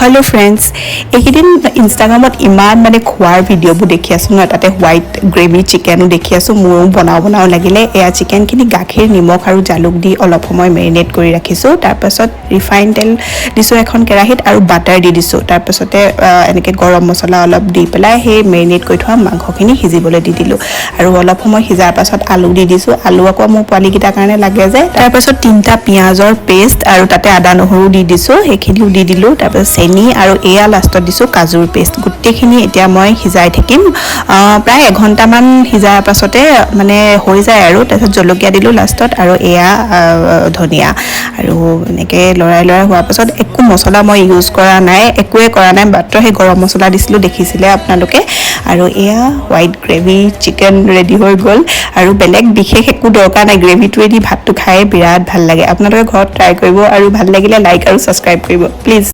hello friends এইকেইদিন ইনষ্টাগ্ৰামত ইমান মানে খোৱাৰ ভিডিঅ'বোৰ দেখি আছো ন তাতে হোৱাইট গ্ৰেভি চিকেনো দেখি আছো মোৰো বনাও লাগিলে এয়া চিকেনখিনি গাখীৰ নিমখ আৰু জালুক দি অলপ সময় মেৰিনেট কৰি ৰাখিছো তাৰপাছত ৰিফাইন তেল দিছো এখন কেৰাহীত আৰু বাটাৰ দি দিছো তাৰপাছতে এনেকে গৰম মছলা অলপ দি পেলাই সেই মেৰিনেট কৰি থোৱা মাংসখিনি সিজিবলৈ দি দিলো আৰু অলপ সময় সিজাৰ পাছত আলু দি দিছো আলু আকৌ মোৰ পোৱালিকেইটাৰ কাৰণে লাগে যে তাৰপাছত তিনটা পিয়াজৰ পেষ্ট আৰু তাতে আদা নহৰু দি দিছো সেইখিনিও দি দিলো তাৰপাছত চেনি আৰু এয়া লাষ্টত দিছো কাজুৰ পেষ্ট গুটেখিনি এতিয়া মই হিজাই থাকিম প্ৰায় এঘণ্টামান হিজাৰ পাছতে মানে হৈ যায় আৰু তাৰপাছত জলকীয়া দিলো লাষ্টত আৰু এয়া ধনিয়া আৰু এনেকে লৰাই হোৱাৰ পাছত একো মছলা মই ইউজ কৰা নাই একোৱে কৰা নাই মাত্ৰ সেই গৰম মছলা দিছিলো দেখিছিলে আপোনালোকে আৰু এয়া হোৱাইট গ্ৰেভি চিকেন ৰেডি হৈ গ'ল আৰু বেলেগ বিশেষ একো দৰকাৰ নাই গ্ৰেভিটোৱেদি ভাতটো খাই বিৰাট ভাল লাগে আপোনালোকে ঘৰত ট্ৰাই কৰিব আৰু ভাল লাগিলে লাইক আৰু সাবস্ক্ৰাইব কৰিব প্লিজ